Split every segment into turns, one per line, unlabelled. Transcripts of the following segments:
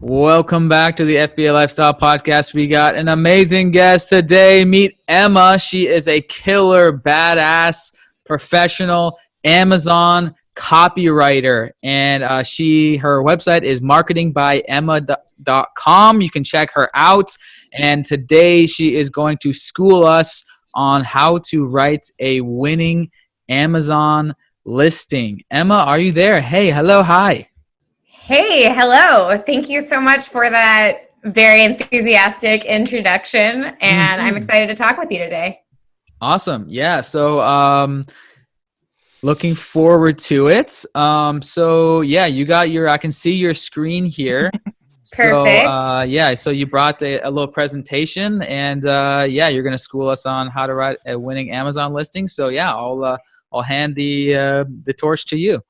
Welcome back to the FBA Lifestyle Podcast. We got an amazing guest today. Meet Emma. She is a killer, badass, professional Amazon copywriter. And her website is marketingbyemma.com. You can check her out. And today she is going to school us on how to write a winning Amazon listing. Emma, are you there? Hey, hello, hi.
Hey, hello. Thank you so much for that very enthusiastic introduction. And I'm excited to talk with you today.
Awesome. Yeah. So looking forward to it. So yeah, I can see your screen here.
Perfect.
So you brought a little presentation and you're going to school us on how to write a winning Amazon listing. So yeah, I'll hand the torch to you.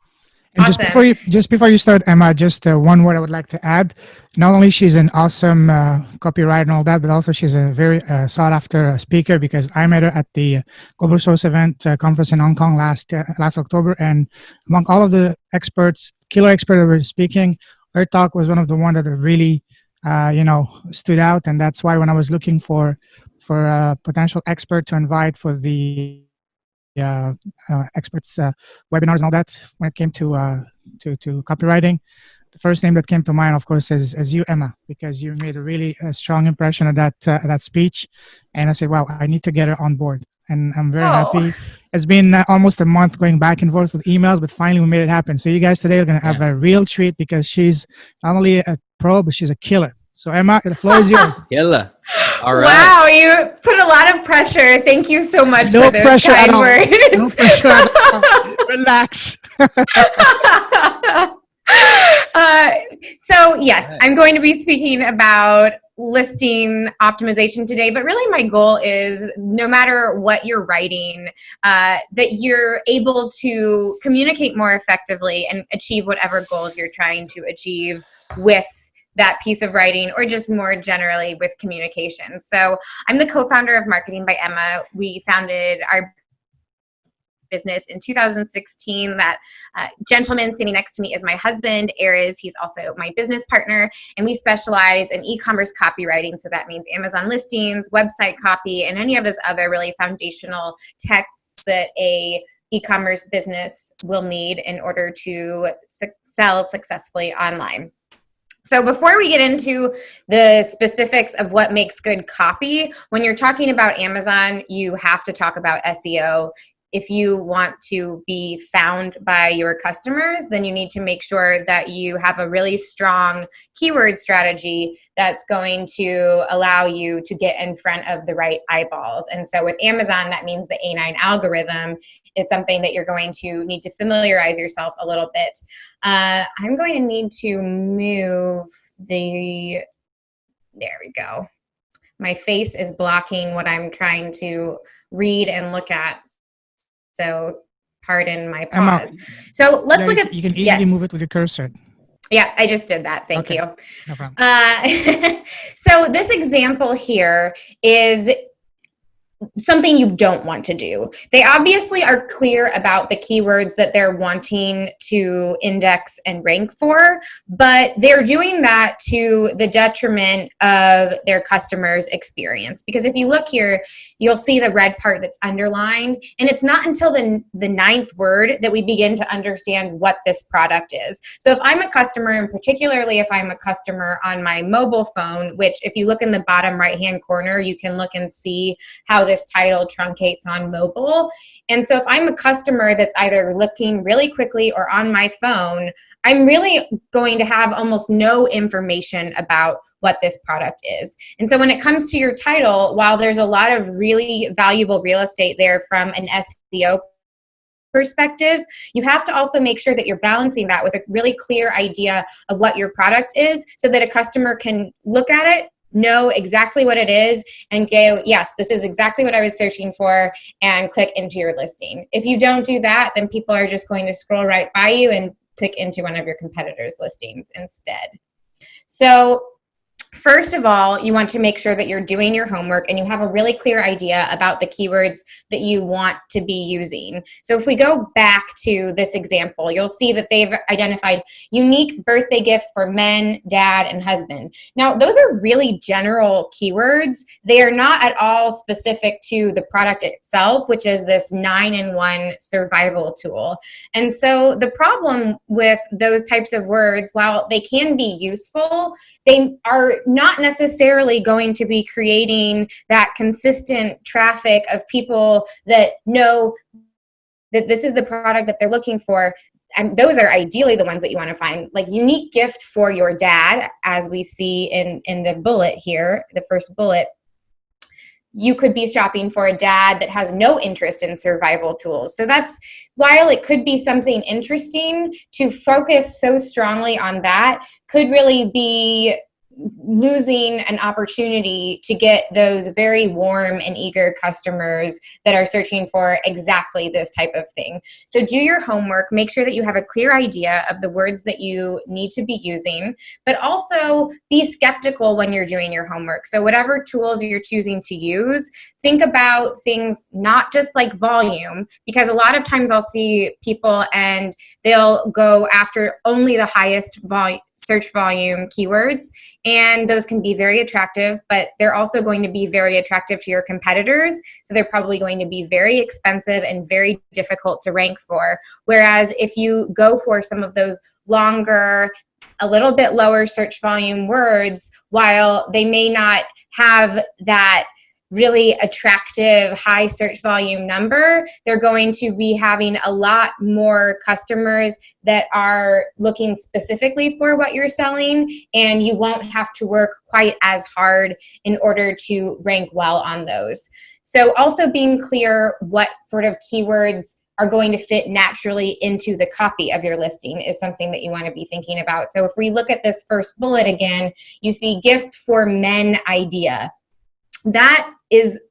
And
awesome.
just before you start, Emma, just one word I would like to add. Not only she's an awesome copywriter and all that, but also she's a very sought after speaker, because I met her at the Global Source event conference in Hong Kong last October. And among all of the killer experts that were speaking, her talk was one of the ones that really, stood out. And that's why when I was looking for a potential expert to invite for the experts webinars and all that, when it came to copywriting, the first name that came to mind, of course, is you, Emma, because you made a really strong impression of that speech. And I said, wow, I need to get her on board. And I'm very happy. It's been almost a month going back and forth with emails, but finally we made it happen. So you guys today are going to have a real treat, because she's not only a pro, but she's a killer. So Emma, the floor is yours.
Killer. All right.
Wow, you put a lot of pressure. Thank you so much
No
for those
pressure
kind
at all.
words.
No pressure at all. Relax.
So yes, I'm going to be speaking about listing optimization today, but really my goal is, no matter what you're writing, that you're able to communicate more effectively and achieve whatever goals you're trying to achieve with that piece of writing, or just more generally with communication. So I'm the co-founder of Marketing by Emma. We founded our business in 2016. That gentleman sitting next to me is my husband, Erez. He's also my business partner, and we specialize in e-commerce copywriting. So that means Amazon listings, website copy, and any of those other really foundational texts that a e-commerce business will need in order to sell successfully online. So before we get into the specifics of what makes good copy, when you're talking about Amazon, you have to talk about SEO. If you want to be found by your customers, then you need to make sure that you have a really strong keyword strategy that's going to allow you to get in front of the right eyeballs. And so with Amazon, that means the A9 algorithm is something that you're going to need to familiarize yourself a little bit. I'm going to need to move there we go. My face is blocking what I'm trying to read and look at. So pardon my pause.
Emma,
so let's look at.
You can easily move it with your cursor.
Yeah, I just did that. Thank you.
No problem.
So this example here is something you don't want to do. They obviously are clear about the keywords that they're wanting to index and rank for, but they're doing that to the detriment of their customers' experience. Because if you look here, you'll see the red part that's underlined, and it's not until the ninth word that we begin to understand what this product is. So if I'm a customer, and particularly if I'm a customer on my mobile phone, which if you look in the bottom right-hand corner, you can look and see how this title truncates on mobile. And so if I'm a customer that's either looking really quickly or on my phone, I'm really going to have almost no information about what this product is. And so when it comes to your title, while there's a lot of really valuable real estate there from an SEO perspective, you have to also make sure that you're balancing that with a really clear idea of what your product is, so that a customer can look at it, know exactly what it is, and go, yes, this is exactly what I was searching for, and click into your listing. If you don't do that, then people are just going to scroll right by you and click into one of your competitors' listings instead. So First of all, you want to make sure that you're doing your homework and you have a really clear idea about the keywords that you want to be using. So if we go back to this example, you'll see that they've identified unique birthday gifts for men, dad, and husband. Now, those are really general keywords. They are not at all specific to the product itself, which is this 9-in-1 survival tool. And so the problem with those types of words, while they can be useful, they are not necessarily going to be creating that consistent traffic of people that know that this is the product that they're looking for. And those are ideally the ones that you want to find. Like unique gift for your dad, as we see in the bullet here, the first bullet. You could be shopping for a dad that has no interest in survival tools. So that's, while it could be something interesting, to focus so strongly on that could really be losing an opportunity to get those very warm and eager customers that are searching for exactly this type of thing. So do your homework, make sure that you have a clear idea of the words that you need to be using, but also be skeptical when you're doing your homework. So whatever tools you're choosing to use, think about things not just like volume, because a lot of times I'll see people and they'll go after only the highest search volume keywords, and those can be very attractive, but they're also going to be very attractive to your competitors, so they're probably going to be very expensive and very difficult to rank for. Whereas if you go for some of those longer, a little bit lower search volume words, while they may not have that really attractive high search volume number, they're going to be having a lot more customers that are looking specifically for what you're selling, and you won't have to work quite as hard in order to rank well on those. So also being clear what sort of keywords are going to fit naturally into the copy of your listing is something that you want to be thinking about. So if we look at this first bullet again, you see gift for men idea. That is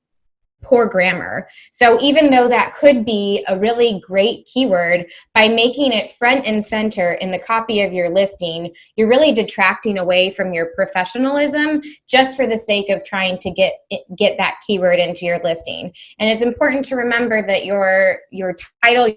poor grammar. So even though that could be a really great keyword, by making it front and center in the copy of your listing, you're really detracting away from your professionalism just for the sake of trying to get that keyword into your listing. And it's important to remember that your title,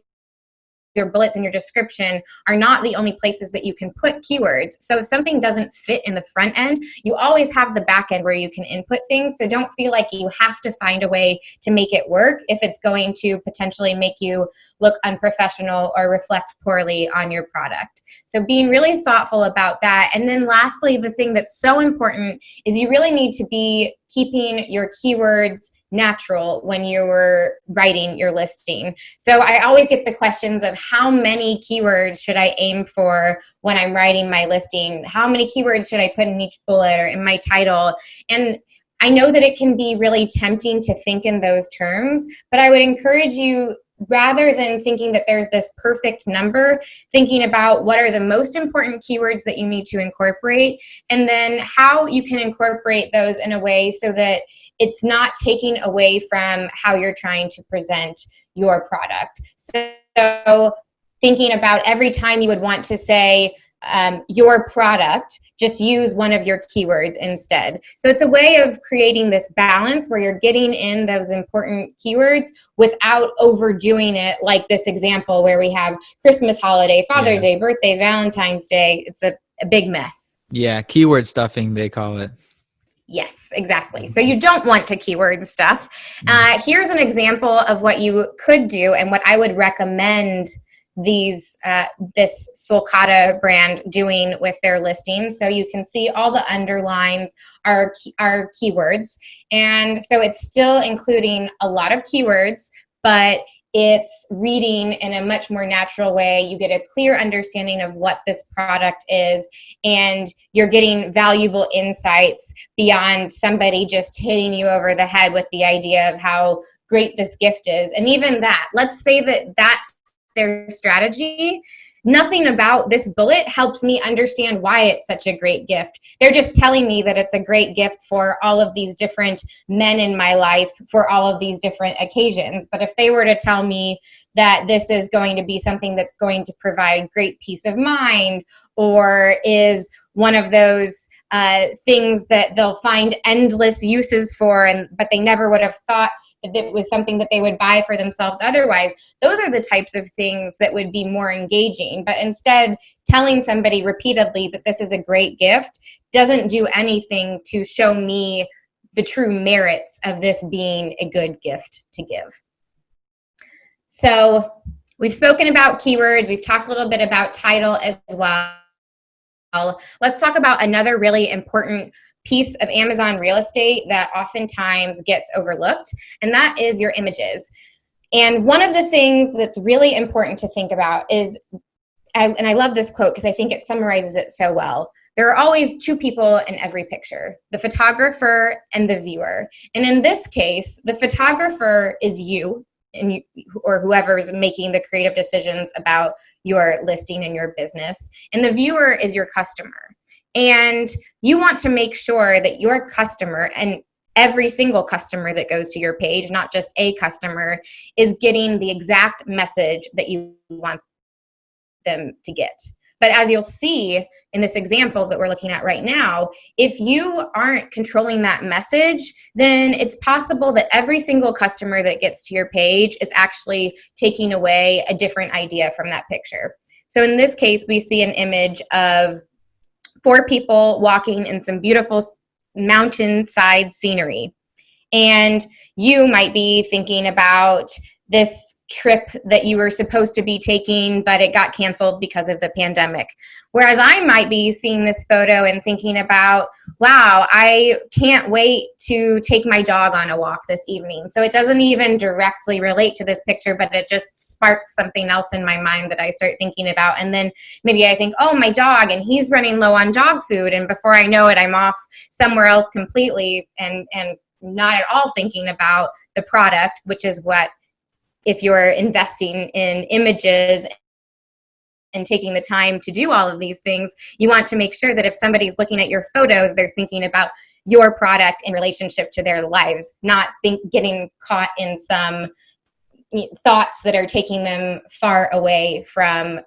your bullets, and your description are not the only places that you can put keywords. So if something doesn't fit in the front end, you always have the back end where you can input things. So don't feel like you have to find a way to make it work if it's going to potentially make you look unprofessional or reflect poorly on your product. So being really thoughtful about that. And then lastly, the thing that's so important is you really need to be keeping your keywords natural when you're writing your listing. So I always get the questions of how many keywords should I aim for when I'm writing my listing? How many keywords should I put in each bullet or in my title? And I know that it can be really tempting to think in those terms, but I would encourage you, rather than thinking that there's this perfect number, thinking about what are the most important keywords that you need to incorporate, and then how you can incorporate those in a way so that it's not taking away from how you're trying to present your product. So thinking about every time you would want to say your product, just use one of your keywords instead. So it's a way of creating this balance where you're getting in those important keywords without overdoing it, like this example where we have Christmas holiday, Father's Day, birthday, Valentine's Day. It's a big mess.
Yeah, keyword stuffing, they call it.
Yes, exactly. So you don't want to keyword stuff. Here's an example of what you could do and what I would recommend this Sulcata brand doing with their listings. So you can see all the underlines are keywords. And so it's still including a lot of keywords, but it's reading in a much more natural way. You get a clear understanding of what this product is, and you're getting valuable insights beyond somebody just hitting you over the head with the idea of how great this gift is. And even that, let's say that that's their strategy. nothing about this bullet helps me understand why it's such a great gift. They're just telling me that it's a great gift for all of these different men in my life for all of these different occasions. But if they were to tell me that this is going to be something that's going to provide great peace of mind, or is one of those things that they'll find endless uses for, but they never would have thought that it was something that they would buy for themselves otherwise, those are the types of things that would be more engaging. But instead, telling somebody repeatedly that this is a great gift doesn't do anything to show me the true merits of this being a good gift to give. So we've spoken about keywords. We've talked a little bit about title as well. Let's talk about another really important piece of Amazon real estate that oftentimes gets overlooked, and that is your images. And one of the things that's really important to think about is, and I love this quote because I think it summarizes it so well, there are always two people in every picture, the photographer and the viewer. And in this case, the photographer is you, or whoever's making the creative decisions about your listing and your business. And the viewer is your customer. And you want to make sure that your customer, and every single customer that goes to your page, not just a customer, is getting the exact message that you want them to get. But as you'll see in this example that we're looking at right now, if you aren't controlling that message, then it's possible that every single customer that gets to your page is actually taking away a different idea from that picture. So in this case, we see an image of 4 people walking in some beautiful mountainside scenery. And you might be thinking about this trip that you were supposed to be taking, but it got canceled because of the pandemic. Whereas I might be seeing this photo and thinking about, wow, I can't wait to take my dog on a walk this evening. So it doesn't even directly relate to this picture, but it just sparks something else in my mind that I start thinking about. And then maybe I think, oh, my dog, and he's running low on dog food. And before I know it, I'm off somewhere else completely and not at all thinking about the product, which is what, if you're investing in images and taking the time to do all of these things, you want to make sure that if somebody's looking at your photos, they're thinking about your product in relationship to their lives, not getting caught in some thoughts that are taking them far away from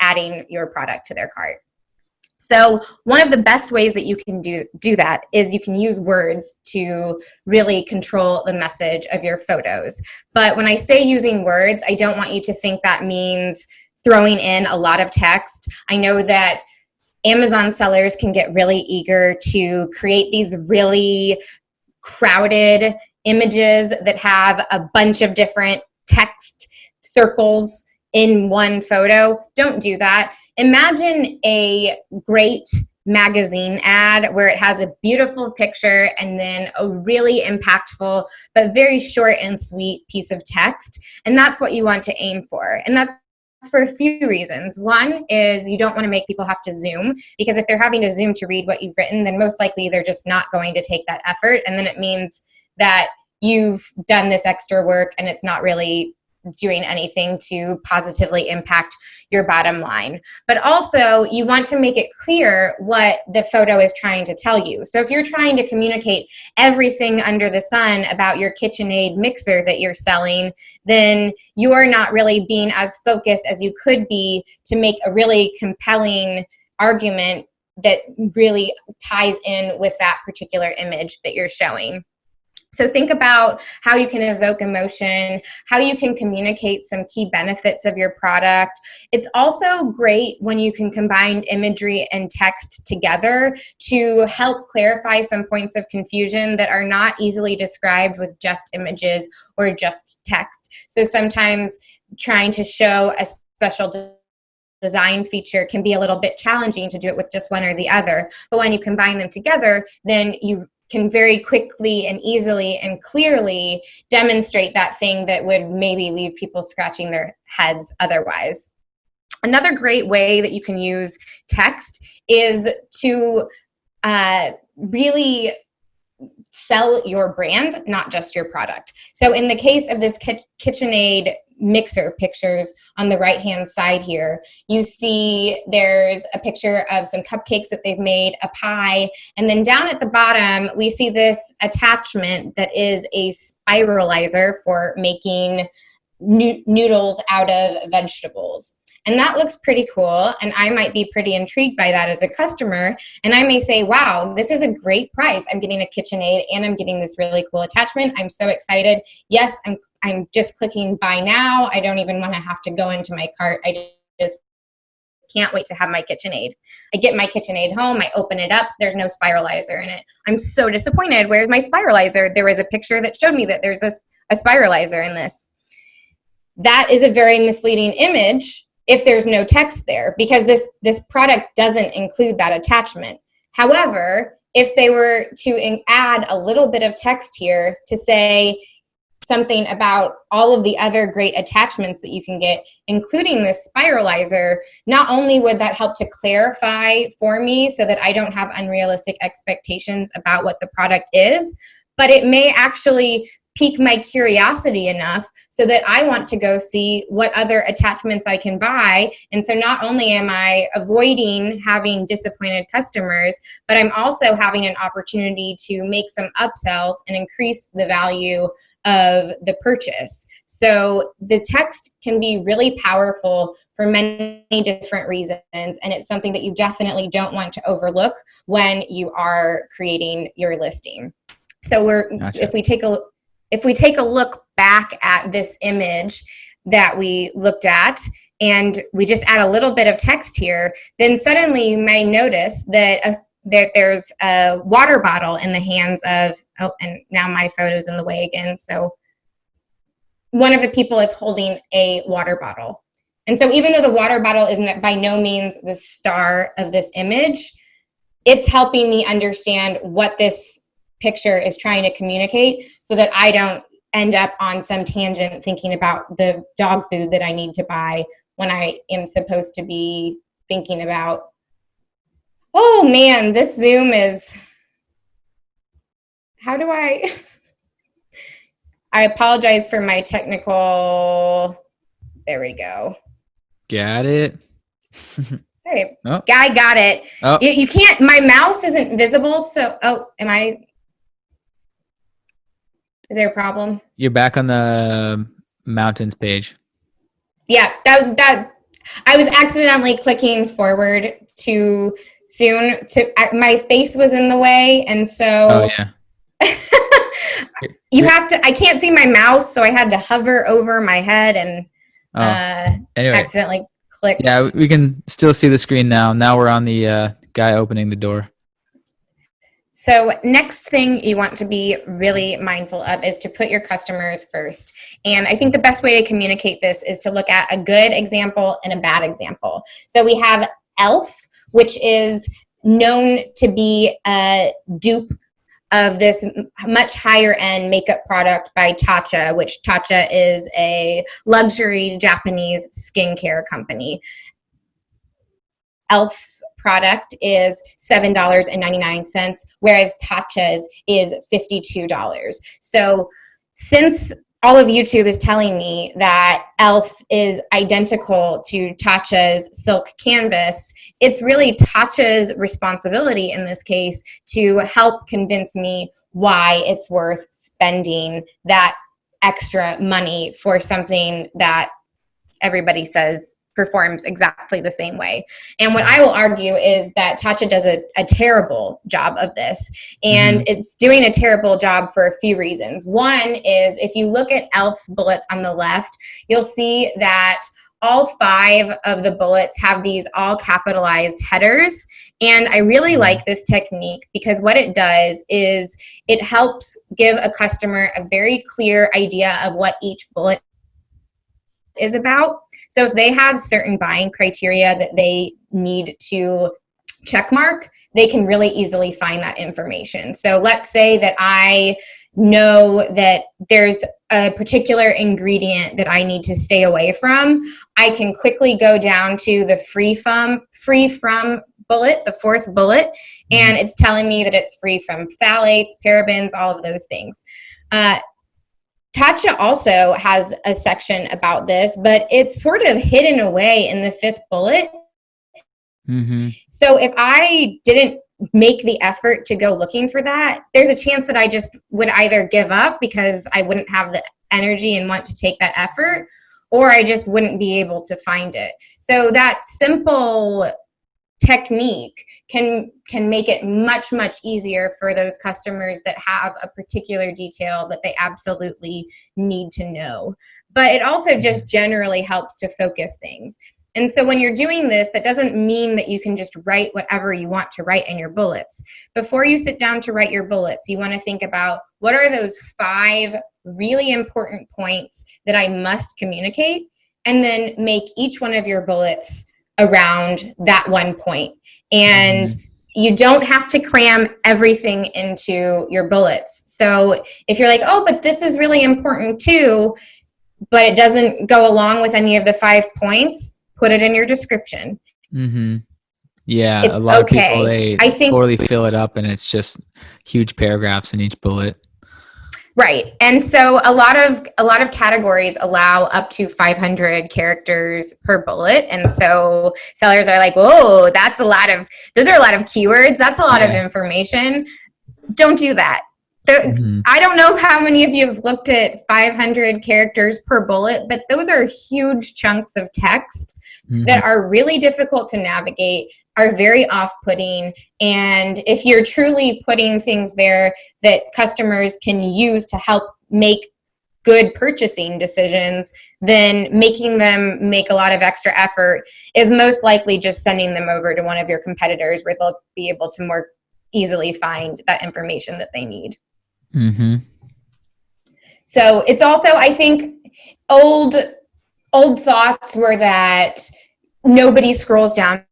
adding your product to their cart. So one of the best ways that you can do that is you can use words to really control the message of your photos. But when I say using words, I don't want you to think that means throwing in a lot of text. I know that Amazon sellers can get really eager to create these really crowded images that have a bunch of different text circles in one photo. Don't do that. Imagine a great magazine ad where it has a beautiful picture and then a really impactful but very short and sweet piece of text. And that's what you want to aim for. And that's for a few reasons. One is you don't want to make people have to zoom, because if they're having to zoom to read what you've written, then most likely they're just not going to take that effort. And then it means that you've done this extra work and it's not really doing anything to positively impact your bottom line. But also, you want to make it clear what the photo is trying to tell you. So if you're trying to communicate everything under the sun about your KitchenAid mixer that you're selling, then you are not really being as focused as you could be to make a really compelling argument that really ties in with that particular image that you're showing. So think about how you can evoke emotion, how you can communicate some key benefits of your product. It's also great when you can combine imagery and text together to help clarify some points of confusion that are not easily described with just images or just text. So sometimes trying to show a special design feature can be a little bit challenging to do it with just one or the other. But when you combine them together, then you can very quickly and easily and clearly demonstrate that thing that would maybe leave people scratching their heads otherwise. Another great way that you can use text is to really sell your brand, not just your product. So in the case of this KitchenAid mixer pictures on the right hand side here. You see there's a picture of some cupcakes that they've made, a pie, and then down at the bottom we see this attachment that is a spiralizer for making noodles out of vegetables. And that looks pretty cool, and I might be pretty intrigued by that as a customer, and I may say, wow, this is a great price. I'm getting a KitchenAid and I'm getting this really cool attachment. I'm so excited. Yes, I'm just clicking buy now. I don't even want to have to go into my cart. I just can't wait to have my KitchenAid. I get my KitchenAid home, I open it up, there's no spiralizer in it. I'm so disappointed. Where's my spiralizer? There was a picture that showed me that there's a spiralizer in this. That is a very misleading image if there's no text there, because this product doesn't include that attachment. However, if they were to add a little bit of text here to say something about all of the other great attachments that you can get, including this spiralizer, not only would that help to clarify for me so that I don't have unrealistic expectations about what the product is, but it may actually pique my curiosity enough so that I want to go see what other attachments I can buy. And so not only am I avoiding having disappointed customers, but I'm also having an opportunity to make some upsells and increase the value of the purchase. So the text can be really powerful for many different reasons, and it's something that you definitely don't want to overlook when you are creating your listing. So
Gotcha.
if we take a look back at this image that we looked at, and we just add a little bit of text here, then suddenly you may notice that there's a water bottle in the hands of, oh, and now my photo's in the way again. So one of the people is holding a water bottle. And so even though the water bottle is by no means the star of this image, it's helping me understand what this picture is trying to communicate so that I don't end up on some tangent thinking about the dog food that I need to buy when I am supposed to be thinking about, oh man, this Zoom is, how do I apologize for my technical, there we go.
Got it.
Hey,
oh.
I got it.
Oh.
You can't, my mouse isn't visible, so, is there a problem?
You're back on the mountains page.
Yeah, that I was accidentally clicking forward too soon. My face was in the way, and so.
Oh yeah.
I can't see my mouse, so I had to hover over my head and
anyway.
accidentally clicked.
Yeah, we can still see the screen now. Now we're on the guy opening the door.
So next thing you want to be really mindful of is to put your customers first. And I think the best way to communicate this is to look at a good example and a bad example. So we have e.l.f., which is known to be a dupe of this much higher end makeup product by Tatcha, which Tatcha is a luxury Japanese skincare company. e.l.f.'s product is $7.99, whereas Tatcha's is $52. So since all of YouTube is telling me that e.l.f. is identical to Tatcha's silk canvas, it's really Tatcha's responsibility in this case to help convince me why it's worth spending that extra money for something that everybody says performs exactly the same way. And what I will argue is that Tatcha does a terrible job of this. And it's doing a terrible job for a few reasons. One is if you look at e.l.f.'s bullets on the left, you'll see that all 5 of the bullets have these all capitalized headers. And I really like this technique because what it does is it helps give a customer a very clear idea of what each bullet is about. So if they have certain buying criteria that they need to check mark, they can really easily find that information. So let's say that I know that there's a particular ingredient that I need to stay away from. I can quickly go down to the free from bullet, the 4th bullet, and it's telling me that it's free from phthalates, parabens, all of those things. Tatcha also has a section about this, but it's sort of hidden away in the 5th bullet.
Mm-hmm.
So if I didn't make the effort to go looking for that, there's a chance that I just would either give up because I wouldn't have the energy and want to take that effort, or I just wouldn't be able to find it. So that simple technique can make it much, much easier for those customers that have a particular detail that they absolutely need to know. But it also just generally helps to focus things. And so when you're doing this, that doesn't mean that you can just write whatever you want to write in your bullets. Before you sit down to write your bullets, you want to think about, what are those 5 really important points that I must communicate? And then make each one of your bullets around that one point. And you don't have to cram everything into your bullets. So if you're like, oh, but this is really important too, but it doesn't go along with any of the 5 points, put it in your description.
Mm-hmm. Yeah,
It's
a lot
okay.
of people,
I think
totally fill it up and it's just huge paragraphs in each bullet.
Right. And so a lot of categories allow up to 500 characters per bullet. And so sellers are like, whoa, those are a lot of keywords. That's a lot of information. Don't do that. I don't know how many of you have looked at 500 characters per bullet, but those are huge chunks of text that are really difficult to navigate, are very off-putting. And if you're truly putting things there that customers can use to help make good purchasing decisions, then making them make a lot of extra effort is most likely just sending them over to one of your competitors where they'll be able to more easily find that information that they need.
Mm-hmm.
So it's also, I think, old thoughts were that nobody scrolls down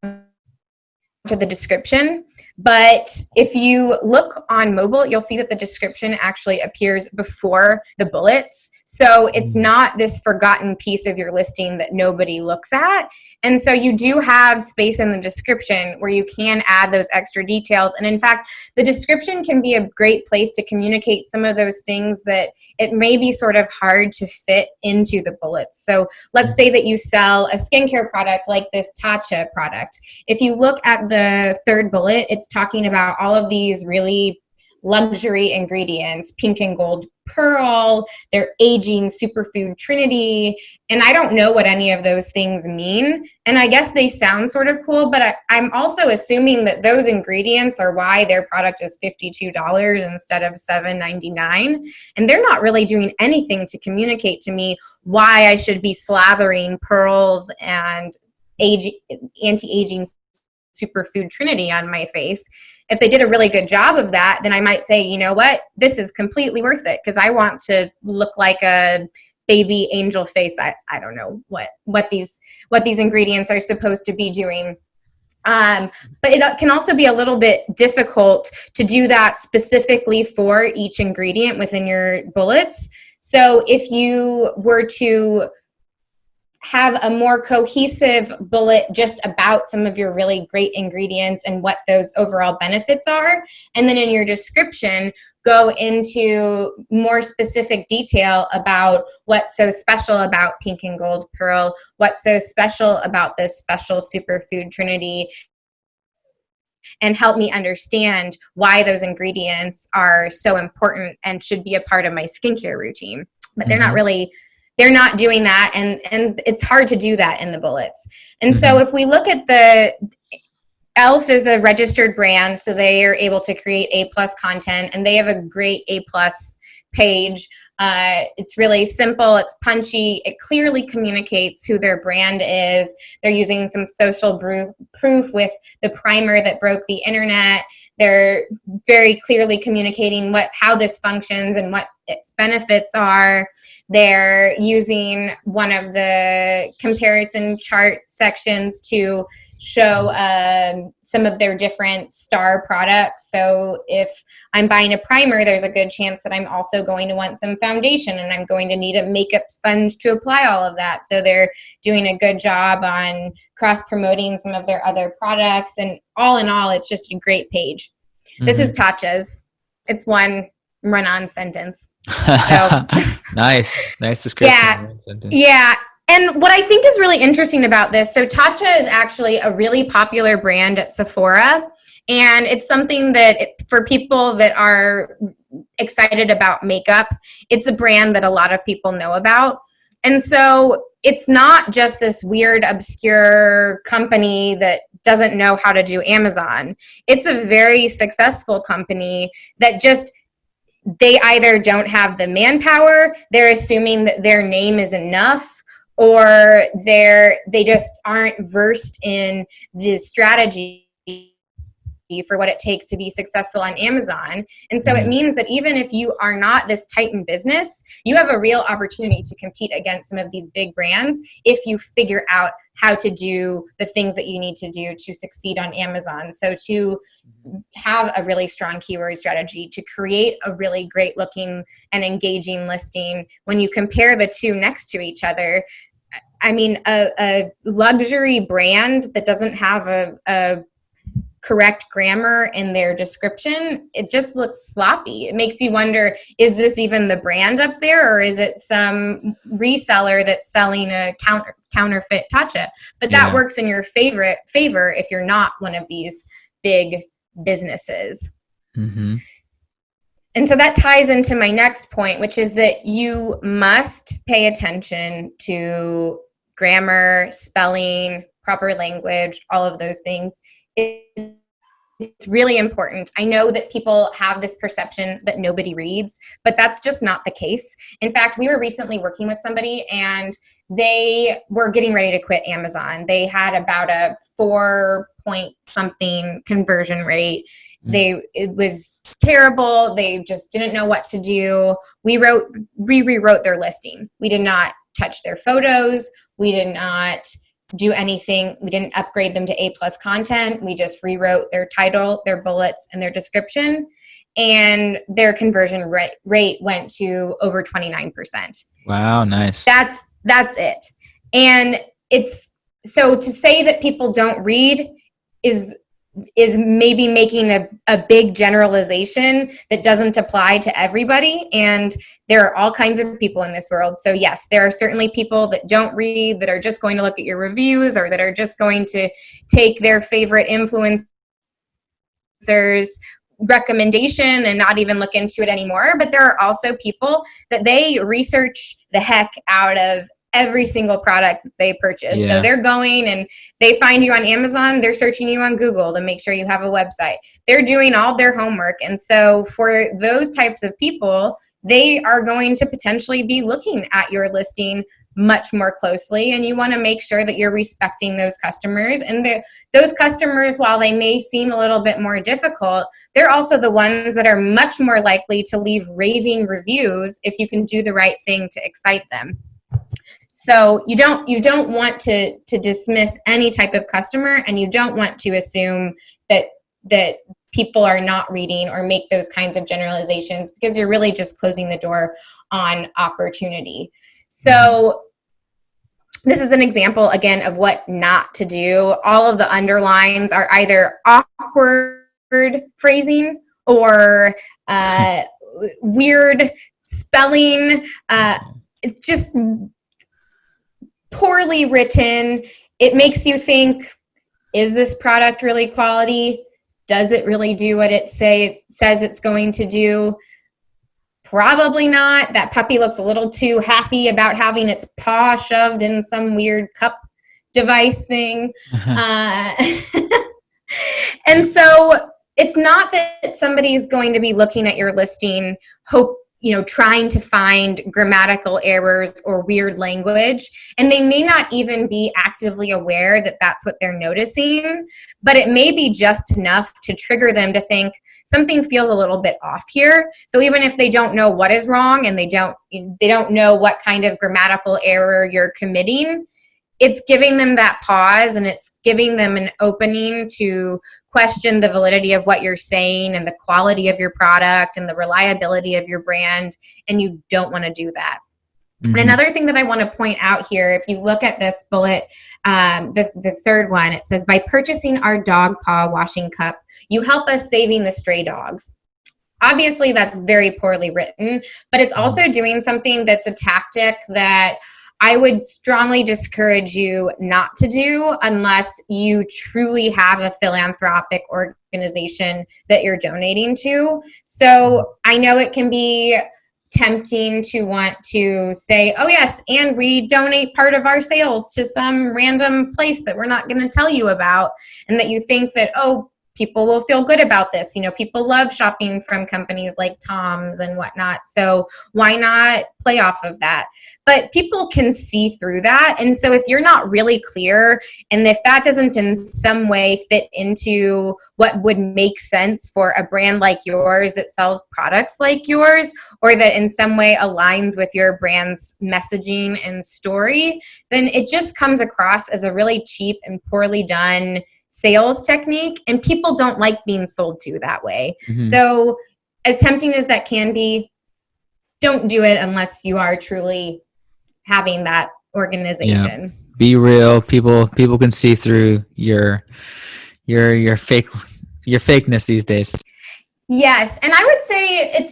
to the description. But if you look on mobile, you'll see that the description actually appears before the bullets. So it's not this forgotten piece of your listing that nobody looks at. And so you do have space in the description where you can add those extra details. And in fact, the description can be a great place to communicate some of those things that it may be sort of hard to fit into the bullets. So let's say that you sell a skincare product like this Tatcha product. If you look at the 3rd bullet, it's talking about all of these really luxury ingredients, pink and gold pearl, their aging superfood trinity. And I don't know what any of those things mean. And I guess they sound sort of cool, but I'm also assuming that those ingredients are why their product is $52 instead of $7.99. And they're not really doing anything to communicate to me why I should be slathering pearls and anti-aging superfood trinity on my face. If they did a really good job of that, then I might say, you know what, this is completely worth it because I want to look like a baby angel face. I don't know what these ingredients are supposed to be doing. But it can also be a little bit difficult to do that specifically for each ingredient within your bullets. So if you were to have a more cohesive bullet just about some of your really great ingredients and what those overall benefits are. And then in your description, go into more specific detail about what's so special about pink and gold pearl, what's so special about this special superfood trinity, and help me understand why those ingredients are so important and should be a part of my skincare routine. But they're not doing that, and it's hard to do that in the bullets. And so if we look at ELF is a registered brand, so they are able to create A+ content, and they have a great A+ page. It's really simple, it's punchy, it clearly communicates who their brand is. They're using some social proof with the primer that broke the internet. They're very clearly communicating how this functions and what its benefits are. They're using one of the comparison chart sections to show some of their different star products. So if I'm buying a primer, there's a good chance that I'm also going to want some foundation, and I'm going to need a makeup sponge to apply all of that. So they're doing a good job on cross-promoting some of their other products. And all in all, it's just a great page. This is Tatcha's. It's one run-on sentence. So,
nice description.
Yeah. And what I think is really interesting about this, so Tatcha is actually a really popular brand at Sephora, and it's something that for people that are excited about makeup, it's a brand that a lot of people know about. And so it's not just this weird, obscure company that doesn't know how to do Amazon. It's a very successful company that just, they either don't have the manpower, they're assuming that their name is enough, or they just aren't versed in the strategy for what it takes to be successful on Amazon. And so it means that even if you are not this titan business, you have a real opportunity to compete against some of these big brands if you figure out how to do the things that you need to do to succeed on Amazon. So to have a really strong keyword strategy, to create a really great looking and engaging listing. When you compare the two next to each other, I mean, a luxury brand that doesn't have a correct grammar in their description, it just looks sloppy. It makes you wonder, is this even the brand up there, or is it some reseller that's selling a counterfeit Tatcha? But that works in your favor if you're not one of these big businesses.
Mm-hmm.
And so that ties into my next point, which is that you must pay attention to grammar, spelling, proper language, all of those things. It's really important. I know that people have this perception that nobody reads, but that's just not the case. In fact, we were recently working with somebody and they were getting ready to quit Amazon. They had about a 4-point-something conversion rate. It was terrible. They just didn't know what to do. We rewrote their listing. We did not touch their photos. We did not do anything. We didn't upgrade them to A+ content. We just rewrote their title, their bullets, and their description. And their conversion rate went to over 29%.
Wow, nice.
That's it. And it's, so to say that people don't read is maybe making a big generalization that doesn't apply to everybody. And there are all kinds of people in this world. So yes, there are certainly people that don't read, that are just going to look at your reviews, or that are just going to take their favorite influencers' recommendation and not even look into it anymore. But there are also people that they research the heck out of every single product they purchase.
Yeah.
So they're going and they find you on Amazon, they're searching you on Google to make sure you have a website. They're doing all their homework. And so for those types of people, they are going to potentially be looking at your listing much more closely. And you want to make sure that you're respecting those customers. And those customers, while they may seem a little bit more difficult, they're also the ones that are much more likely to leave raving reviews if you can do the right thing to excite them. So you don't want to dismiss any type of customer, and you don't want to assume that people are not reading or make those kinds of generalizations, because you're really just closing the door on opportunity. So this is an example, again, of what not to do. All of the underlines are either awkward phrasing or weird spelling. It's just poorly written. It makes you think, is this product really quality? Does it really do what it says it's going to do? Probably not. That puppy looks a little too happy about having its paw shoved in some weird cup device thing. And so it's not that somebody's going to be looking at your listing, trying to find grammatical errors or weird language. And they may not even be actively aware that that's what they're noticing, but it may be just enough to trigger them to think something feels a little bit off here. So even if they don't know what is wrong and they don't know what kind of grammatical error you're committing, it's giving them that pause, and it's giving them an opening to question the validity of what you're saying and the quality of your product and the reliability of your brand, and you don't want to do that. Mm-hmm. And another thing that I want to point out here, if you look at this bullet, the third one, it says, by purchasing our dog paw washing cup, you help us saving the stray dogs. obviously that's very poorly written, but it's also doing something that's a tactic that I would strongly discourage you not to do unless you truly have a philanthropic organization that you're donating to. So I know it can be tempting to want to say, oh yes, and we donate part of our sales to some random place that we're not going to tell you about, and that you think that, oh, people will feel good about this. You know, people love shopping from companies like Tom's and whatnot. So why not play off of that? But people can see through that. And so if you're not really clear, and if that doesn't in some way fit into what would make sense for a brand like yours that sells products like yours, or that in some way aligns with your brand's messaging and story, then it just comes across as a really cheap and poorly done sales technique, and people don't like being sold to that way. So as tempting as that can be, don't do it unless you are truly having that organization.
Yeah. Be real. People can see through your fakeness these days.
Yes, and I would say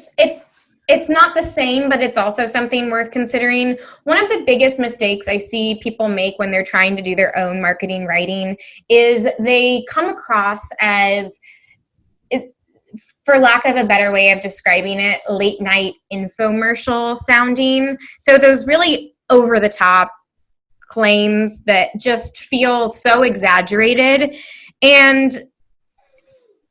it's not the same, but it's also something worth considering. One of the biggest mistakes I see people make when they're trying to do their own marketing writing is they come across as, for lack of a better way of describing it, late night infomercial sounding. So those really over the top claims that just feel so exaggerated. And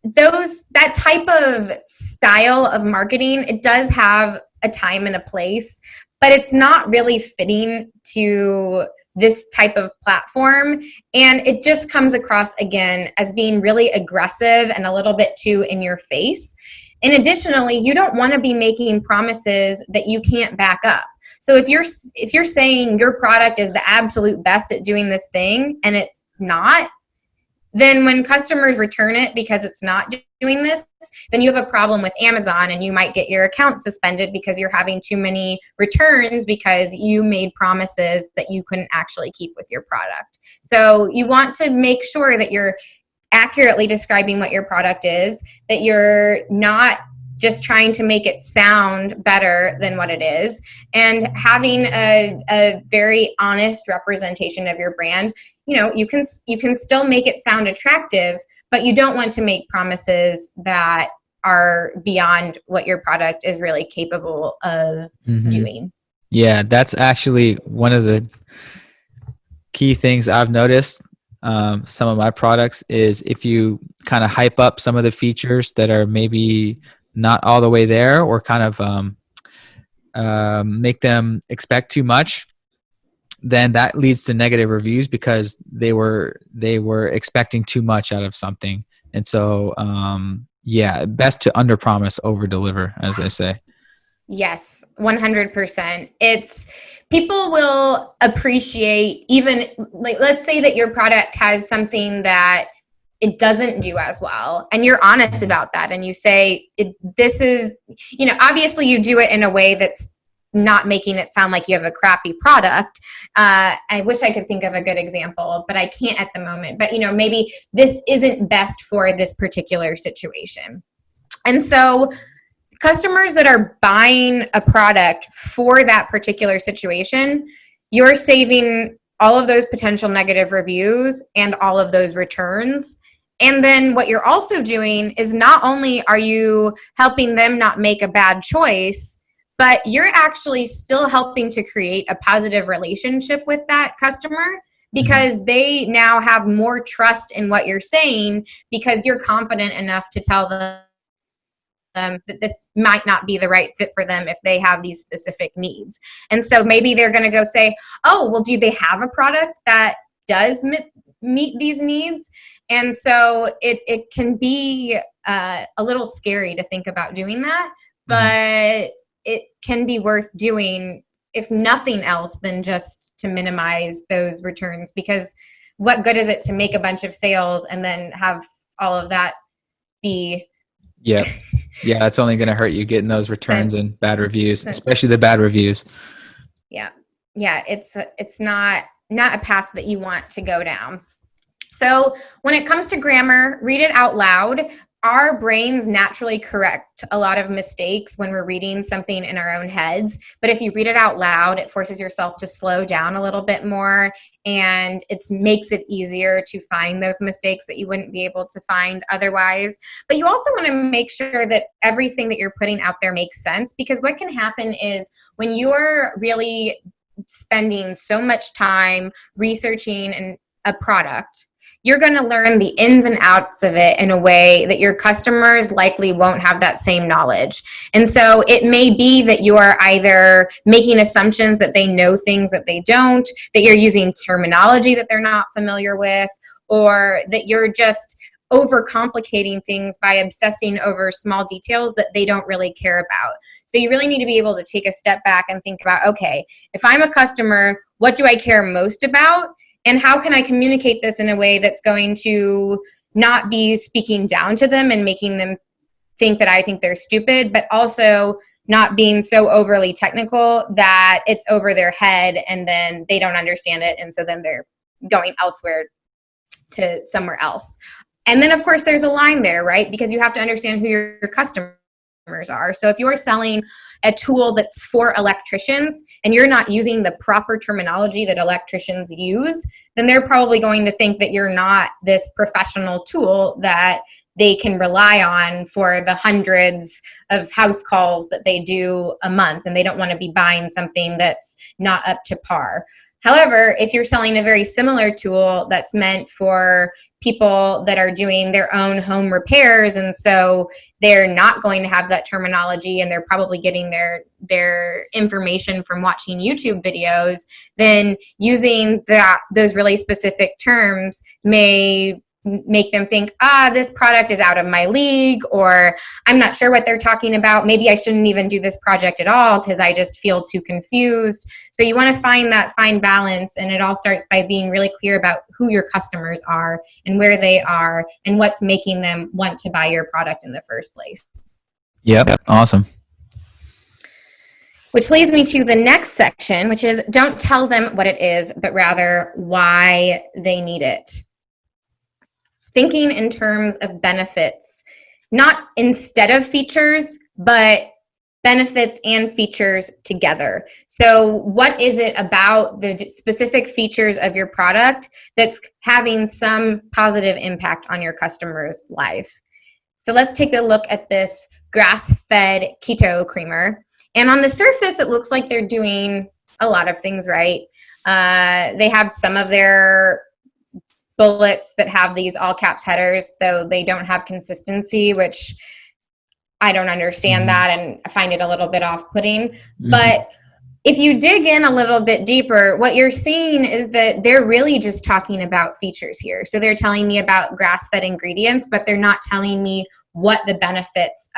that type of style of marketing, it does have a time and a place, but it's not really fitting to this type of platform. And it just comes across, again, as being really aggressive and a little bit too in your face. And additionally, you don't want to be making promises that you can't back up. So if you're saying your product is the absolute best at doing this thing and it's not, then when customers return it because it's not doing this, then you have a problem with Amazon, and you might get your account suspended because you're having too many returns because you made promises that you couldn't actually keep with your product. So you want to make sure that you're accurately describing what your product is, that you're not just trying to make it sound better than what it is, and having a very honest representation of your brand. You know, you can still make it sound attractive, but you don't want to make promises that are beyond what your product is really capable of doing.
Yeah, that's actually one of the key things I've noticed. Some of my products is if you kind of hype up some of the features that are maybe not all the way there, or kind of make them expect too much, then that leads to negative reviews because they were expecting too much out of something. And so yeah, best to under promise, over deliver, as they say.
Yes, 100%. People will appreciate, even like, let's say that your product has something that it doesn't do as well, and you're honest about that, and you say, this is, you know, obviously you do it in a way that's not making it sound like you have a crappy product. I wish I could think of a good example, but I can't at the moment. But, you know, maybe this isn't best for this particular situation. And so customers that are buying a product for that particular situation, you're saving all of those potential negative reviews and all of those returns. And then what you're also doing is not only are you helping them not make a bad choice, but you're actually still helping to create a positive relationship with that customer, because they now have more trust in what you're saying because you're confident enough to tell them that this might not be the right fit for them if they have these specific needs. And so maybe they're going to go say, oh, well, do they have a product that does meet these needs? And so it can be a little scary to think about doing that, but it can be worth doing, if nothing else, than just to minimize those returns. Because what good is it to make a bunch of sales and then have all of that be...
Yeah, it's only going to hurt you getting those returns and bad reviews, especially the bad reviews.
Yeah, it's not a path that you want to go down. So when it comes to grammar, read it out loud. Our brains naturally correct a lot of mistakes when we're reading something in our own heads. But if you read it out loud, it forces yourself to slow down a little bit more, and it makes it easier to find those mistakes that you wouldn't be able to find otherwise. But you also want to make sure that everything that you're putting out there makes sense, because what can happen is when you're really spending so much time researching a product, you're going to learn the ins and outs of it in a way that your customers likely won't have that same knowledge. And so it may be that you are either making assumptions that they know things that they don't, that you're using terminology that they're not familiar with, or that you're just overcomplicating things by obsessing over small details that they don't really care about. So you really need to be able to take a step back and think about, okay, if I'm a customer, what do I care most about? And how can I communicate this in a way that's going to not be speaking down to them and making them think that I think they're stupid, but also not being so overly technical that it's over their head and then they don't understand it. And so then they're going elsewhere to somewhere else. And then, of course, there's a line there, right? Because you have to understand who your customers are. So if you're selling a tool that's for electricians and you're not using the proper terminology that electricians use, then they're probably going to think that you're not this professional tool that they can rely on for the hundreds of house calls that they do a month, and they don't want to be buying something that's not up to par. However, if you're selling a very similar tool that's meant for people that are doing their own home repairs, and so they're not going to have that terminology and they're probably getting their information from watching YouTube videos, then using those really specific terms may make them think, this product is out of my league, or I'm not sure what they're talking about. Maybe I shouldn't even do this project at all because I just feel too confused. So you want to find that fine balance, and it all starts by being really clear about who your customers are and where they are and what's making them want to buy your product in the first place.
Yep. Awesome.
Which leads me to the next section, which is don't tell them what it is, but rather why they need it. Thinking in terms of benefits, not instead of features, but benefits and features together. So what is it about the specific features of your product that's having some positive impact on your customer's life? So let's take a look at this grass-fed keto creamer. And on the surface, it looks like they're doing a lot of things right. They have some of their bullets that have these all caps headers, though they don't have consistency, which I don't understand that and I find it a little bit off-putting. But if you dig in a little bit deeper, what you're seeing is that they're really just talking about features here. So they're telling me about grass-fed ingredients, but they're not telling me what the benefits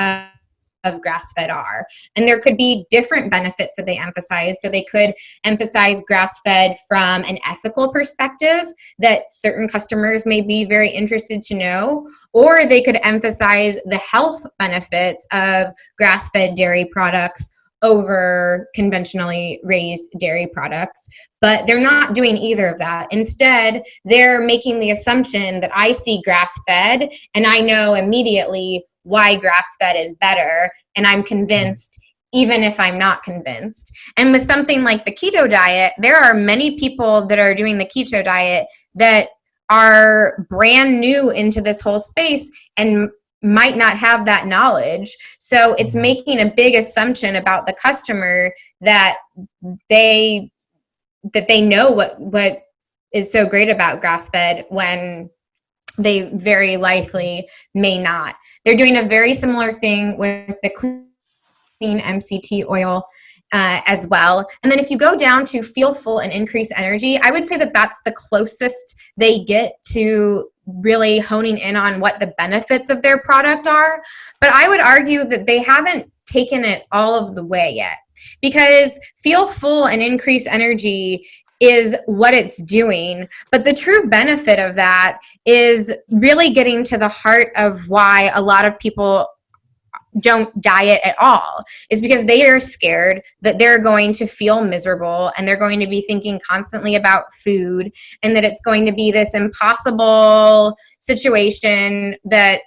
of grass-fed are. And there could be different benefits that they emphasize. So they could emphasize grass-fed from an ethical perspective that certain customers may be very interested to know, or they could emphasize the health benefits of grass-fed dairy products over conventionally raised dairy products. But they're not doing either of that. Instead, they're making the assumption that I see grass-fed and I know immediately why grass-fed is better, and I'm convinced even if I'm not convinced. And with something like the keto diet, there are many people that are doing the keto diet that are brand new into this whole space and might not have that knowledge. So it's making a big assumption about the customer that they know what is so great about grass-fed when they very likely may not. They're doing a very similar thing with the clean MCT oil as well. And then if you go down to feel full and increase energy, I would say that that's the closest they get to really honing in on what the benefits of their product are. But I would argue that they haven't taken it all of the way yet, because feel full and increase energy is what it's doing. But the true benefit of that is really getting to the heart of why a lot of people don't diet at all, is because they are scared that they're going to feel miserable and they're going to be thinking constantly about food, and that it's going to be this impossible situation that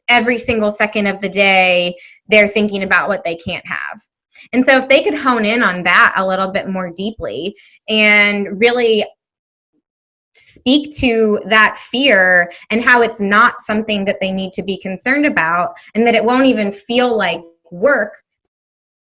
every single second of the day they're thinking about what they can't have. And so if they could hone in on that a little bit more deeply and really speak to that fear and how it's not something that they need to be concerned about, and that it won't even feel like work,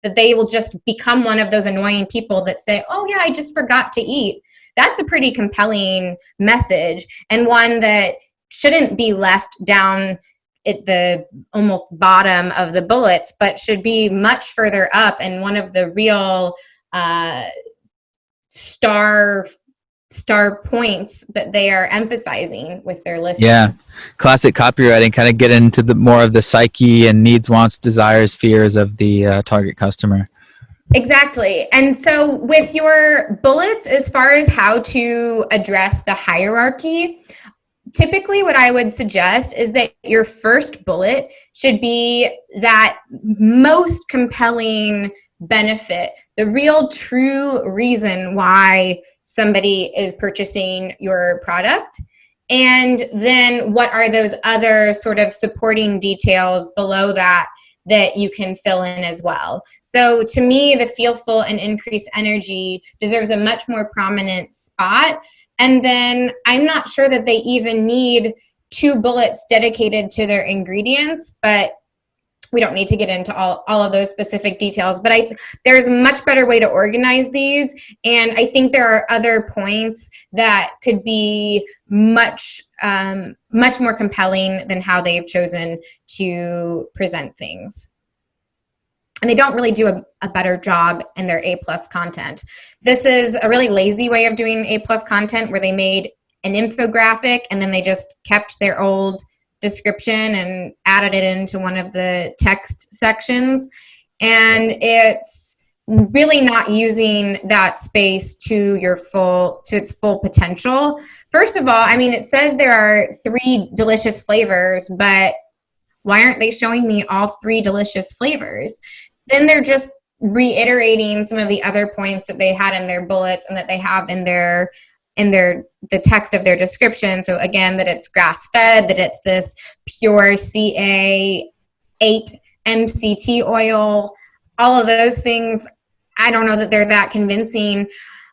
that they will just become one of those annoying people that say, oh yeah, I just forgot to eat. That's a pretty compelling message, and one that shouldn't be left down at the almost bottom of the bullets, but should be much further up and one of the real star points that they are emphasizing with their listing.
Yeah, classic copywriting, kind of get into the more of the psyche and needs, wants, desires, fears of the target customer.
Exactly. And so with your bullets, as far as how to address the hierarchy, typically what I would suggest is that your first bullet should be that most compelling benefit, the real true reason why somebody is purchasing your product. And then what are those other sort of supporting details below that that you can fill in as well. So to me, the feel full and increase energy deserves a much more prominent spot. And then I'm not sure that they even need 2 bullets dedicated to their ingredients, but we don't need to get into all of those specific details. But there's a much better way to organize these. And I think there are other points that could be much more compelling than how they've chosen to present things. And they don't really do a better job in their A+ content. This is a really lazy way of doing A+ content, where they made an infographic and then they just kept their old description and added it into one of the text sections. And it's really not using that space to its full potential. First of all, I mean, it says there are 3 delicious flavors, but why aren't they showing me all 3 delicious flavors? Then they're just reiterating some of the other points that they had in their bullets and that they have in the text of their description. So again, that it's grass-fed, that it's this pure CA8 MCT oil, all of those things. I don't know that they're that convincing.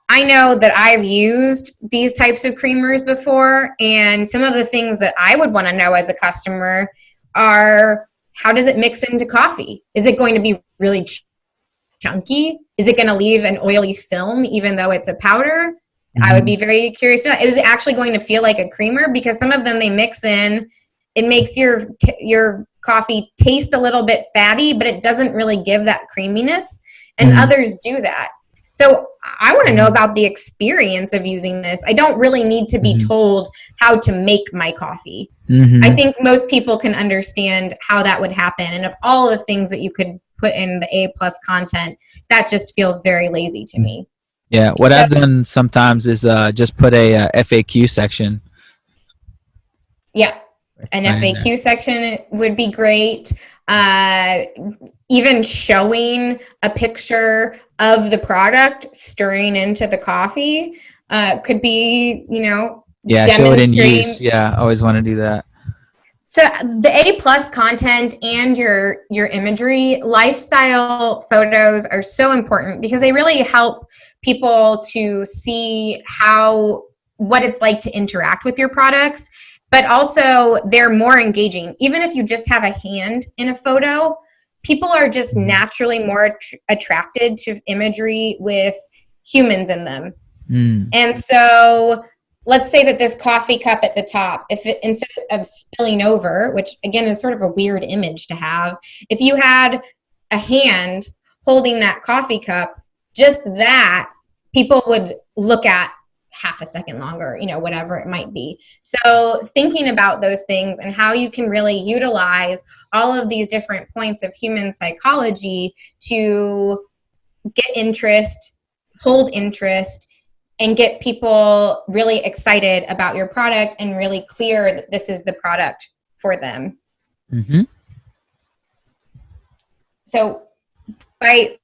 I know that I've used these types of creamers before, and some of the things that I would want to know as a customer are, how does it mix into coffee? Is it going to be really chunky? Is it going to leave an oily film even though it's a powder? I would be very curious to know. Is it actually going to feel like a creamer? Because some of them they mix in, it makes your coffee taste a little bit fatty, but it doesn't really give that creaminess. And others do that. So I want to know about the experience of using this. I don't really need to be told how to make my coffee. I think most people can understand how that would happen. And of all the things that you could put in the A+ content, that just feels very lazy to me.
Yeah, what I've done sometimes is just put a FAQ section.
Yeah, an FAQ section would be great. Even showing a picture of the product stirring into the coffee could be,
yeah, show it in use. Yeah, I always want to do that.
So the A+ content and your imagery, lifestyle photos are so important because they really help people to see what it's like to interact with your products, but also they're more engaging. Even if you just have a hand in a photo, people are just naturally more attracted to imagery with humans in them. And so let's say that this coffee cup at the top, if it, instead of spilling over, which again is sort of a weird image to have, if you had a hand holding that coffee cup, just that, people would look at half a second longer, whatever it might be. So thinking about those things and how you can really utilize all of these different points of human psychology to get interest, hold interest, and get people really excited about your product and really clear that this is the product for them. So by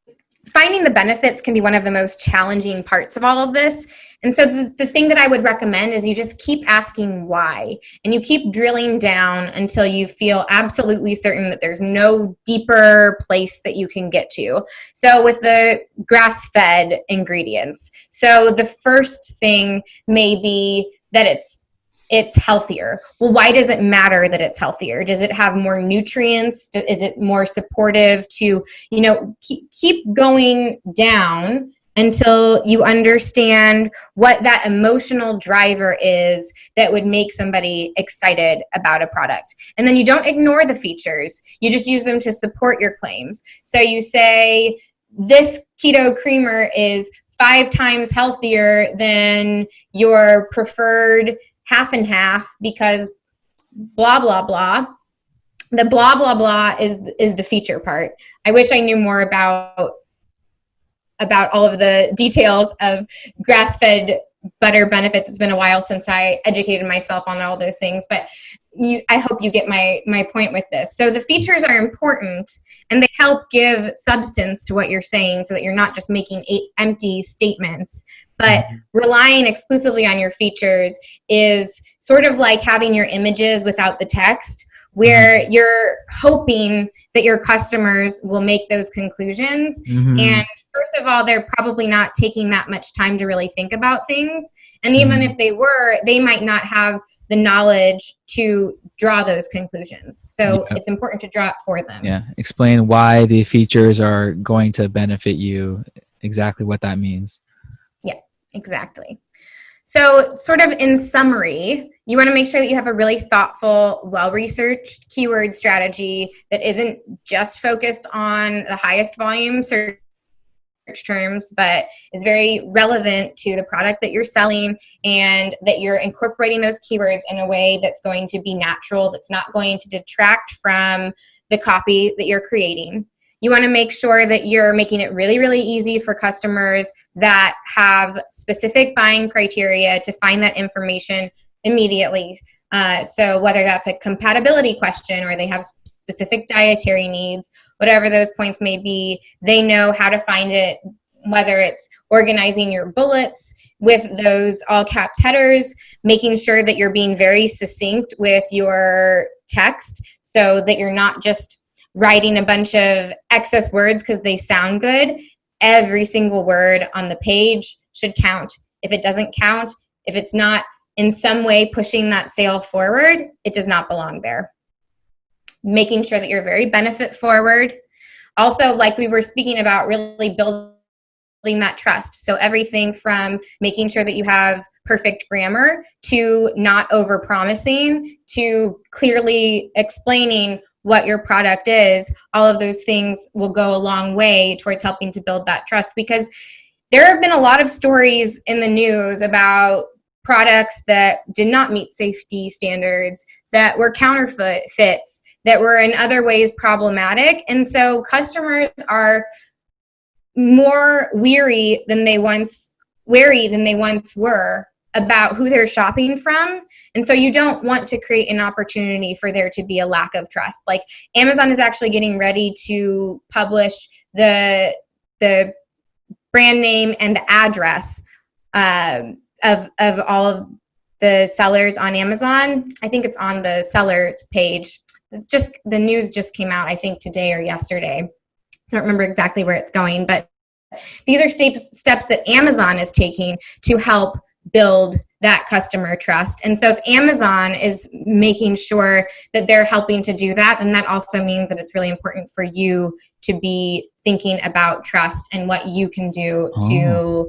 finding the benefits can be one of the most challenging parts of all of this. And so the thing that I would recommend is you just keep asking why, and you keep drilling down until you feel absolutely certain that there's no deeper place that you can get to. So with the grass-fed ingredients, so the first thing may be that it's healthier. Well, why does it matter that it's healthier? Does it have more nutrients? Is it more supportive to, keep going down until you understand what that emotional driver is that would make somebody excited about a product. And then you don't ignore the features. You just use them to support your claims. So you say, this keto creamer is 5 times healthier than your preferred half and half because blah, blah, blah. The blah, blah, blah is the feature part. I wish I knew more about all of the details of grass-fed butter benefits. It's been a while since I educated myself on all those things, but I hope you get my point with this. So the features are important, and they help give substance to what you're saying so that you're not just making empty statements. But relying exclusively on your features is sort of like having your images without the text, where you're hoping that your customers will make those conclusions. And first of all, they're probably not taking that much time to really think about things. And even if they were, they might not have the knowledge to draw those conclusions. So it's important to draw it for them.
Yeah. Explain why the features are going to benefit you, exactly what that means.
Yeah, exactly. So sort of in summary, you want to make sure that you have a really thoughtful, well-researched keyword strategy that isn't just focused on the highest volume search terms, but is very relevant to the product that you're selling, and that you're incorporating those keywords in a way that's going to be natural, that's not going to detract from the copy that you're creating. You want to make sure that you're making it really, really easy for customers that have specific buying criteria to find that information immediately. So whether that's a compatibility question or they have specific dietary needs, whatever those points may be, they know how to find it, whether it's organizing your bullets with those all caps headers, making sure that you're being very succinct with your text so that you're not just writing a bunch of excess words because they sound good. Every single word on the page should count. If it doesn't count, if it's not in some way pushing that sale forward, it does not belong there. Making sure that you're very benefit forward. Also, like we were speaking about, really building that trust. So everything from making sure that you have perfect grammar to not over-promising to clearly explaining what your product is, all of those things will go a long way towards helping to build that trust, because there have been a lot of stories in the news about products that did not meet safety standards, that were counterfeits, that were in other ways problematic. And so customers are more wary than they once were about who they're shopping from. And so you don't want to create an opportunity for there to be a lack of trust. Like Amazon is actually getting ready to publish the brand name and the address of all of the sellers on Amazon. I think it's on the sellers page. It's just, the news just came out, I think today or yesterday. So I don't remember exactly where it's going, but these are steps that Amazon is taking to help build that customer trust. And so if Amazon is making sure that they're helping to do that, then that also means that it's really important for you to be thinking about trust and what you can do to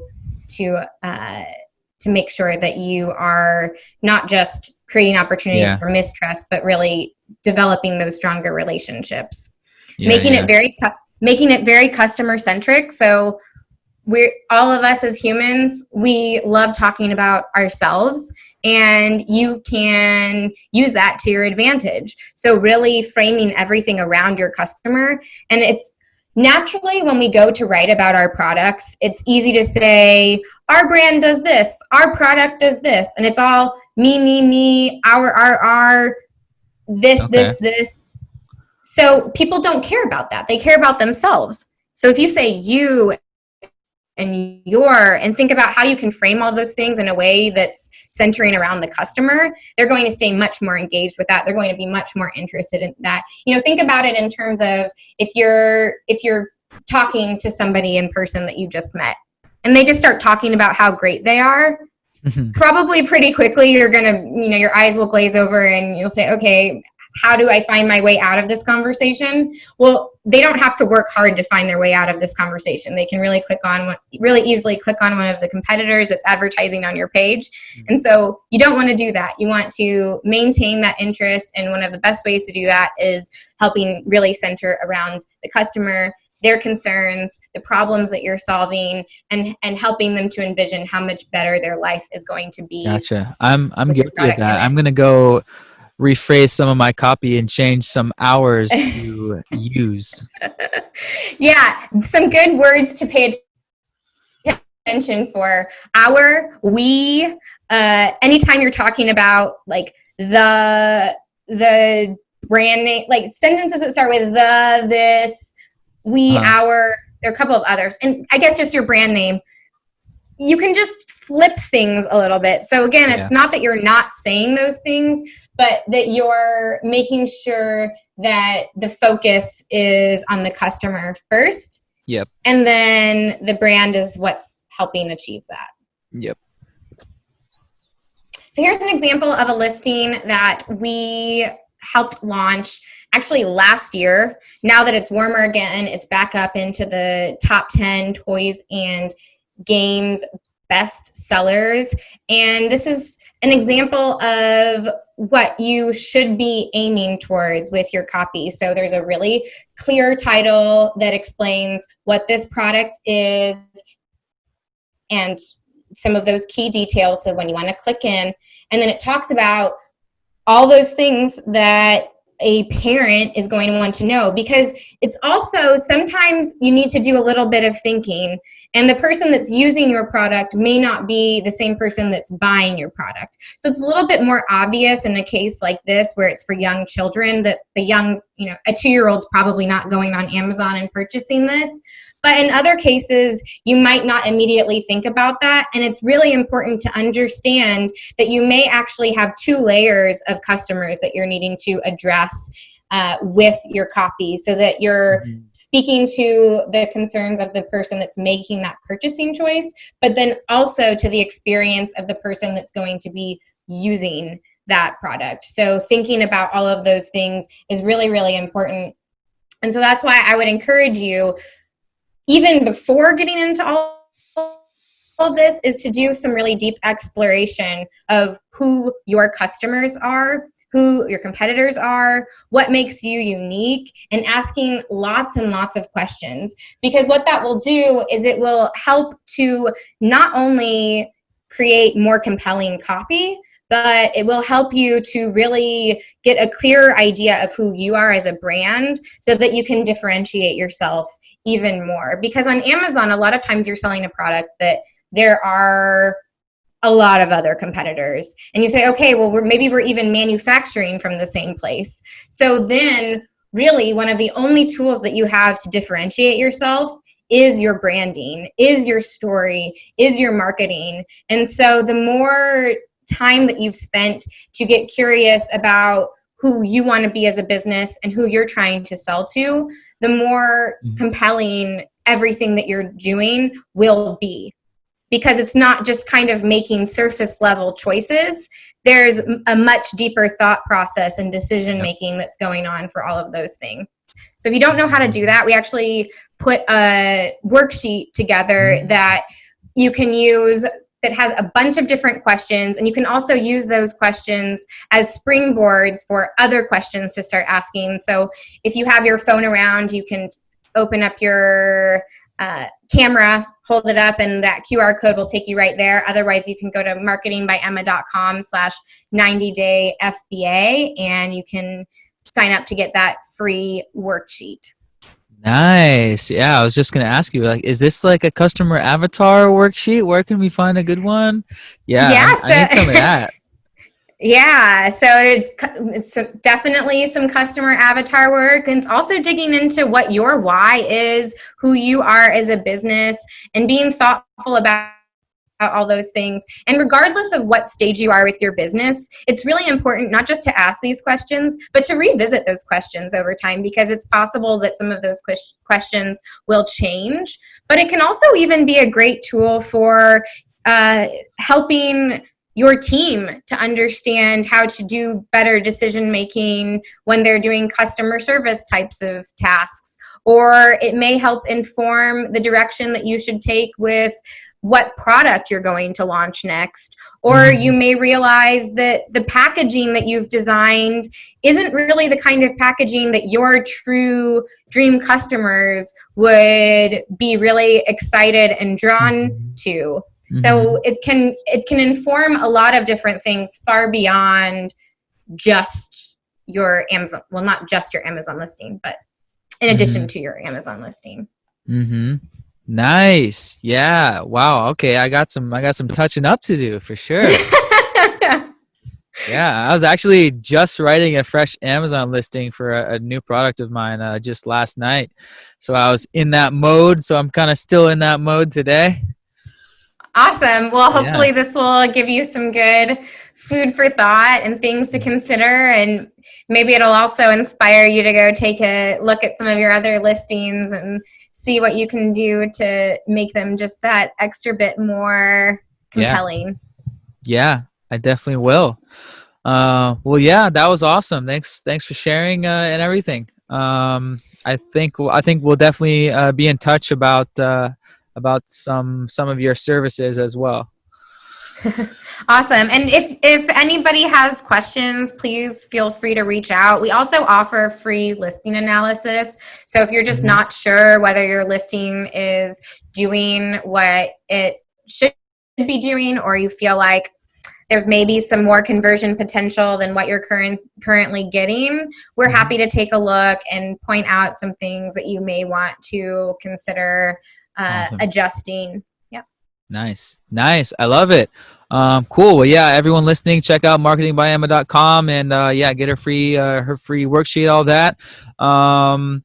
make sure that you are not just creating opportunities for mistrust, but really developing those stronger relationships. Making it very customer centric. So we're all of us as humans, we love talking about ourselves, and you can use that to your advantage. So really framing everything around your customer. And it's naturally, when we go to write about our products, it's easy to say, our brand does this, our product does this, and it's all me, our, this. So people don't care about that. They care about themselves. So if you say you and your, and think about how you can frame all those things in a way that's centering around the customer, they're going to stay much more engaged with that. They're going to be much more interested in that. Think about it in terms of if you're talking to somebody in person that you just met and they just start talking about how great they are, probably pretty quickly you're going to, your eyes will glaze over and you'll say, okay, how do I find my way out of this conversation? Well, they don't have to work hard to find their way out of this conversation. They can really easily click on one of the competitors that's advertising on your page. And so you don't want to do that. You want to maintain that interest. And one of the best ways to do that is helping really center around the customer, their concerns, the problems that you're solving, and helping them to envision how much better their life is going to be.
Gotcha. I'm guilty of that. I'm going to go rephrase some of my copy and change some hours to use.
Yeah, some good words to pay attention for. Our, we, anytime you're talking about like the brand name, like sentences that start with the, this, we, our, there are a couple of others. And I guess just your brand name, you can just flip things a little bit. So again, it's not that you're not saying those things, but that you're making sure that the focus is on the customer first.
Yep.
And then the brand is what's helping achieve that.
Yep.
So here's an example of a listing that we helped launch actually last year. Now that it's warmer again, it's back up into the top 10 toys and games best sellers. And this is an example of what you should be aiming towards with your copy. So there's a really clear title that explains what this product is and some of those key details. So when you want to click in, and then it talks about all those things that a parent is going to want to know, because it's also sometimes you need to do a little bit of thinking, and the person that's using your product may not be the same person that's buying your product. So it's a little bit more obvious in a case like this where it's for young children that the young, a 2-year-old's probably not going on Amazon and purchasing this. But in other cases, you might not immediately think about that. And it's really important to understand that you may actually have 2 layers of customers that you're needing to address with your copy, so that you're speaking to the concerns of the person that's making that purchasing choice, but then also to the experience of the person that's going to be using that product. So thinking about all of those things is really, really important. And so that's why I would encourage you, even before getting into all of this, is to do some really deep exploration of who your customers are, who your competitors are, what makes you unique, and asking lots and lots of questions. Because what that will do is it will help to not only create more compelling copy, but it will help you to really get a clearer idea of who you are as a brand, so that you can differentiate yourself even more. Because on Amazon, a lot of times you're selling a product that there are a lot of other competitors. And you say, okay, well, maybe we're even manufacturing from the same place. So then really one of the only tools that you have to differentiate yourself is your branding, is your story, is your marketing. And so the more time that you've spent to get curious about who you want to be as a business and who you're trying to sell to, the more compelling everything that you're doing will be. Because it's not just kind of making surface level choices. There's a much deeper thought process and decision making that's going on for all of those things. So if you don't know how to do that, we actually put a worksheet together that you can use that has a bunch of different questions, and you can also use those questions as springboards for other questions to start asking. So if you have your phone around, you can open up your camera, hold it up, and that QR code will take you right there. Otherwise, you can go to marketingbyemma.com/90day-FBA, and you can sign up to get that free worksheet.
Nice. Yeah, I was just going to ask you, like, is this like a customer avatar worksheet? Where can we find a good one? Yeah, I need some of that.
Yeah, so it's definitely some customer avatar work, and it's also digging into what your why is, who you are as a business, and being thoughtful about all those things. And regardless of what stage you are with your business, it's really important not just to ask these questions, but to revisit those questions over time, because it's possible that some of those questions will change. But it can also even be a great tool for helping your team to understand how to do better decision making when they're doing customer service types of tasks. Or it may help inform the direction that you should take with what product you're going to launch next. Or you may realize that the packaging that you've designed isn't really the kind of packaging that your true dream customers would be really excited and drawn to. So it can inform a lot of different things far beyond just your Amazon, well, not just your Amazon listing, but in addition to your Amazon listing.
Nice. Yeah. Wow. Okay. I got some touching up to do for sure. Yeah. I was actually just writing a fresh Amazon listing for a new product of mine just last night. So I was in that mode. So I'm kind of still in that mode today.
Awesome. Well, hopefully this will give you some good food for thought and things to consider. And maybe it'll also inspire you to go take a look at some of your other listings and see what you can do to make them just that extra bit more compelling.
Yeah, I definitely will. Well, yeah, that was awesome. Thanks for sharing and everything. I think we'll definitely be in touch about some of your services as well.
Awesome. And if anybody has questions, please feel free to reach out. We also offer free listing analysis. So if you're just not sure whether your listing is doing what it should be doing, or you feel like there's maybe some more conversion potential than what you're currently getting, we're happy to take a look and point out some things that you may want to consider adjusting.
Nice. I love it. Cool. Well, yeah, everyone listening, check out marketingbyemma.com and get her free worksheet, all that. Payman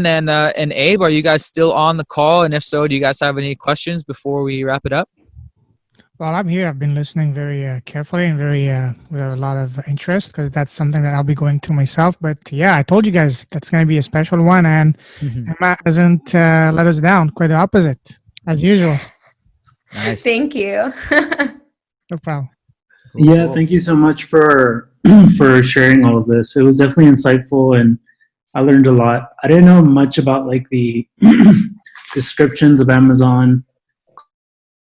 and Abe, are you guys still on the call? And if so, do you guys have any questions before we wrap it up?
Well, I'm here. I've been listening very carefully and very with a lot of interest, because that's something that I'll be going to myself. But yeah, I told you guys that's going to be a special one, and Emma hasn't let us down. Quite the opposite, as usual.
Nice.
Thank you.
No problem.
Yeah, thank you so much for sharing all of this. It was definitely insightful, and I learned a lot. I didn't know much about like the descriptions of Amazon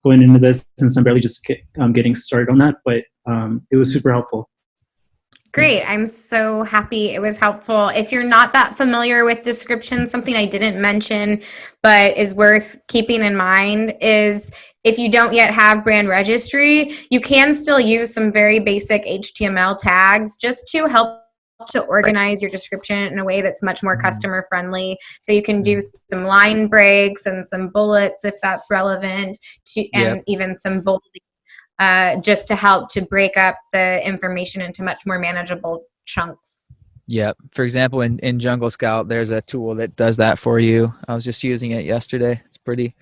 going into this, since I'm barely just getting started on that, but it was super helpful.
Great. I'm so happy it was helpful. If you're not that familiar with descriptions, something I didn't mention but is worth keeping in mind is if you don't yet have brand registry, you can still use some very basic HTML tags just to help to organize your description in a way that's much more customer friendly. So you can do some line breaks and some bullets if that's relevant, and even some bolding. Just to help to break up the information into much more manageable chunks.
Yeah. For example, in Jungle Scout, there's a tool that does that for you. I was just using it yesterday. It's pretty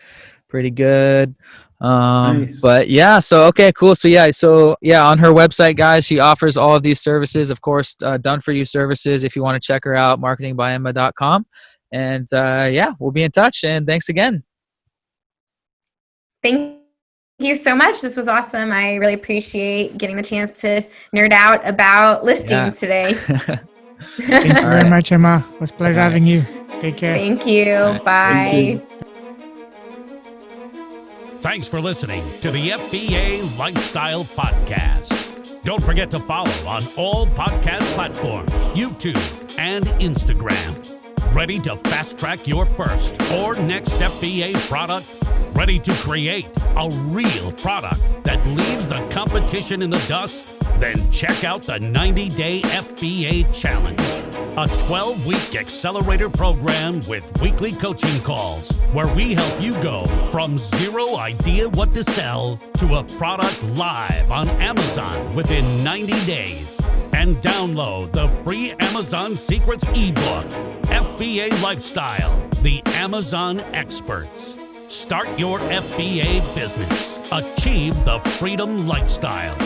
good.
Nice.
But yeah, so okay, cool. So on her website, guys, she offers all of these services, of course, done for you services. If you want to check her out, marketingbyemma.com. And we'll be in touch. And thanks again.
Thank you so much. This was awesome. I really appreciate getting the chance to nerd out about listings today.
Thank you very much, Emma. It was a pleasure having you. Take care.
Thank you.
Right.
Bye.
Thank you.
Thanks for listening to the FBA Lifestyle Podcast. Don't forget to follow on all podcast platforms, YouTube and Instagram. Ready to fast track your first or next FBA product? Ready to create a real product that leaves the competition in the dust? Then check out the 90-Day FBA Challenge, a 12-week accelerator program with weekly coaching calls where we help you go from zero idea what to sell to a product live on Amazon within 90 days. And download the free Amazon Secrets ebook, FBA Lifestyle, the Amazon Experts. Start your FBA business. Achieve the freedom lifestyle.